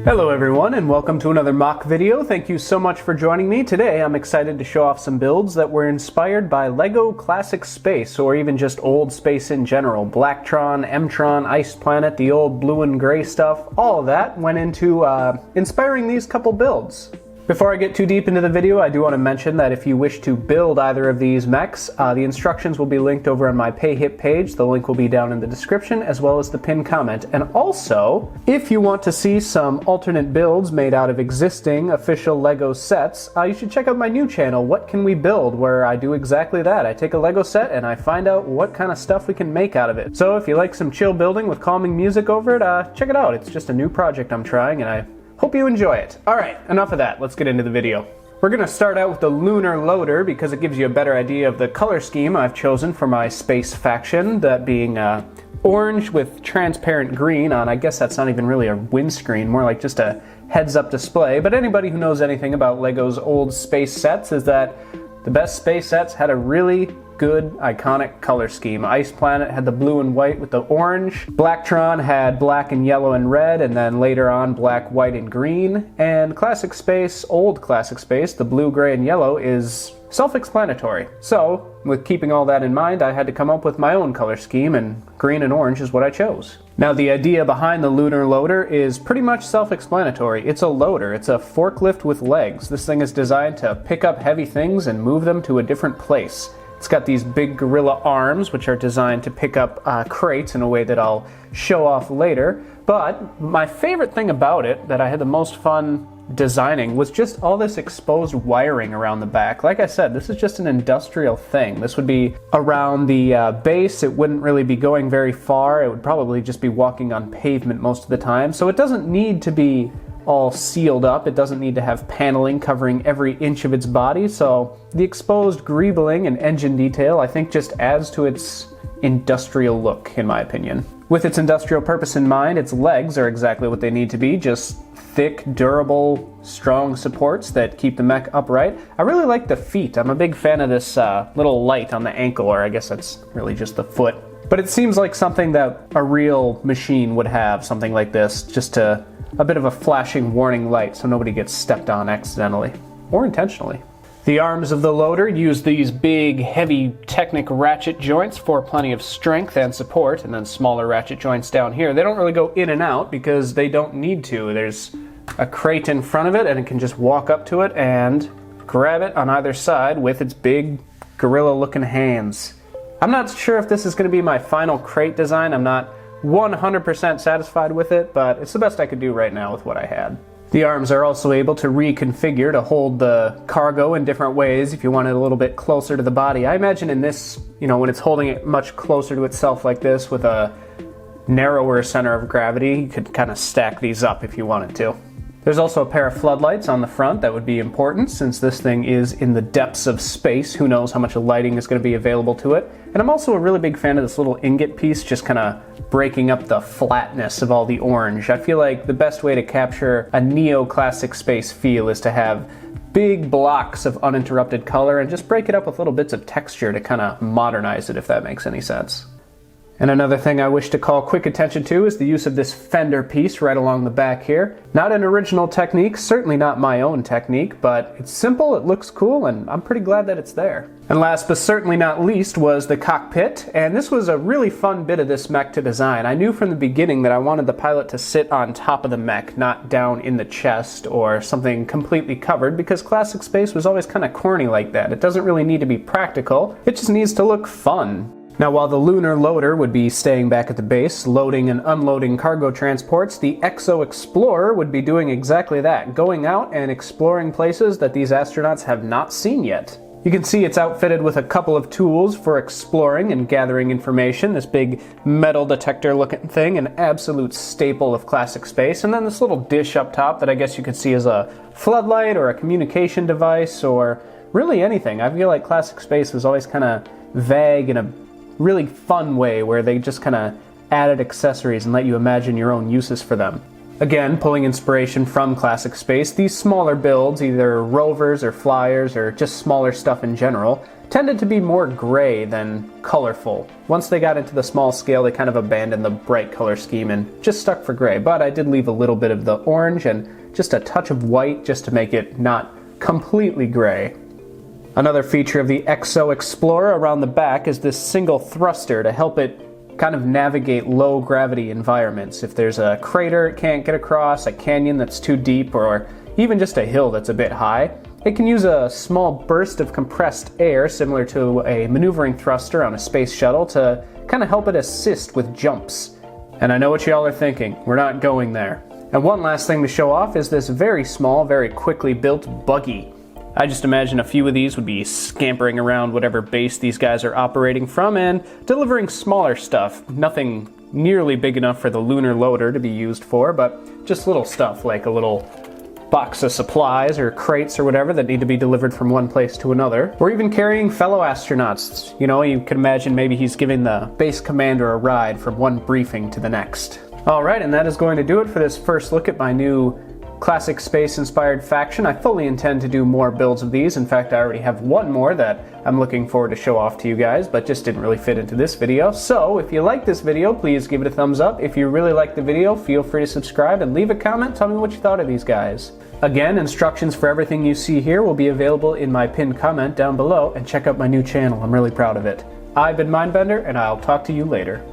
Hello everyone and welcome to another mock video. Thank you so much for joining me. Today I'm excited to show off some builds that were inspired by LEGO Classic Space, or even just old space in general. Blacktron, Mtron, Ice Planet, the old blue and gray stuff, all of that went into inspiring these couple builds. Before I get too deep into the video, I do want to mention that if you wish to build either of these mechs, the instructions will be linked over on my PayHip page. The link will be down in the description as well as the pinned comment. And also, if you want to see some alternate builds made out of existing official LEGO sets, you should check out my new channel, What Can We Build, where I do exactly that. I take a LEGO set and I find out what kind of stuff we can make out of it. So if you like some chill building with calming music over it, check it out. It's just a new project I'm trying and I hope you enjoy it. Alright, enough of that. Let's get into the video. We're going to start out with the Lunar loader because it gives you a better idea of the color scheme I've chosen for my space faction, that being orange with transparent green on. I guess that's not even really a windscreen, more like just a heads-up display. But anybody who knows anything about LEGO's old space sets is that the best space sets had a really good, iconic color scheme. Ice Planet had the blue and white with the orange. Blacktron had black and yellow and red, and then later on black, white, and green. And Classic Space, old Classic Space, the blue, gray, and yellow is self-explanatory. So, with keeping all that in mind, I had to come up with my own color scheme, and green and orange is what I chose. Now, the idea behind the Lunar loader is pretty much self-explanatory. It's a loader. It's a forklift with legs. This thing is designed to pick up heavy things and move them to a different place. It's got these big gorilla arms, which are designed to pick up crates in a way that I'll show off later. But my favorite thing about it, that I had the most fun designing, was just all this exposed wiring around the back. Like I said, this is just an industrial thing. This would be around the base. It wouldn't really be going very far. It would probably just be walking on pavement most of the time. So it doesn't need to be all sealed up. It doesn't need to have paneling covering every inch of its body, so the exposed greebling and engine detail I think just adds to its industrial look, in my opinion. With its industrial purpose in mind, its legs are exactly what they need to be, just thick, durable, strong supports that keep the mech upright. I really like the feet. I'm a big fan of this little light on the ankle, or I guess that's really just the foot. But it seems like something that a real machine would have, something like this, just a bit of a flashing warning light so nobody gets stepped on accidentally, or intentionally. The arms of the loader use these big, heavy Technic ratchet joints for plenty of strength and support, and then smaller ratchet joints down here. They don't really go in and out because they don't need to. There's a crate in front of it and it can just walk up to it and grab it on either side with its big gorilla-looking hands. I'm not sure if this is going to be my final crate design. I'm not 100% satisfied with it, but it's the best I could do right now with what I had. The arms are also able to reconfigure to hold the cargo in different ways if you want it a little bit closer to the body. I imagine in this, when it's holding it much closer to itself like this with a narrower center of gravity, you could kind of stack these up if you wanted to. There's also a pair of floodlights on the front that would be important since this thing is in the depths of space. Who knows how much lighting is going to be available to it. And I'm also a really big fan of this little ingot piece, just kind of breaking up the flatness of all the orange. I feel like the best way to capture a neo-classic space feel is to have big blocks of uninterrupted color and just break it up with little bits of texture to kind of modernize it, if that makes any sense. And another thing I wish to call quick attention to is the use of this fender piece right along the back here. Not an original technique, certainly not my own technique, but it's simple, it looks cool, and I'm pretty glad that it's there. And last but certainly not least was the cockpit, and this was a really fun bit of this mech to design. I knew from the beginning that I wanted the pilot to sit on top of the mech, not down in the chest or something completely covered, because Classic Space was always kind of corny like that. It doesn't really need to be practical, it just needs to look fun. Now, while the Lunar loader would be staying back at the base, loading and unloading cargo transports, the Exo Explorer would be doing exactly that, going out and exploring places that these astronauts have not seen yet. You can see it's outfitted with a couple of tools for exploring and gathering information, this big metal detector looking thing, an absolute staple of Classic Space, and then this little dish up top that I guess you could see as a floodlight or a communication device or really anything. I feel like Classic Space was always kind of vague in a really fun way where they just kind of added accessories and let you imagine your own uses for them. Again, pulling inspiration from Classic Space, these smaller builds, either rovers or flyers or just smaller stuff in general, tended to be more gray than colorful. Once they got into the small scale, they kind of abandoned the bright color scheme and just stuck for gray, but I did leave a little bit of the orange and just a touch of white just to make it not completely gray. Another feature of the Exo Explorer around the back is this single thruster to help it kind of navigate low gravity environments. If there's a crater it can't get across, a canyon that's too deep, or even just a hill that's a bit high, it can use a small burst of compressed air similar to a maneuvering thruster on a space shuttle to kind of help it assist with jumps. And I know what y'all are thinking, we're not going there. And one last thing to show off is this very small, very quickly built buggy. I just imagine a few of these would be scampering around whatever base these guys are operating from and delivering smaller stuff. Nothing nearly big enough for the lunar loader to be used for, but just little stuff like a little box of supplies or crates or whatever that need to be delivered from one place to another. Or even carrying fellow astronauts. You know, you can imagine maybe he's giving the base commander a ride from one briefing to the next. Alright, and that is going to do it for this first look at my new classic space-inspired faction. I fully intend to do more builds of these. In fact, I already have one more that I'm looking forward to show off to you guys, but just didn't really fit into this video. So, if you like this video, please give it a thumbs up. If you really like the video, feel free to subscribe and leave a comment. Tell me what you thought of these guys. Again, instructions for everything you see here will be available in my pinned comment down below, and check out my new channel. I'm really proud of it. I've been Mindbender, and I'll talk to you later.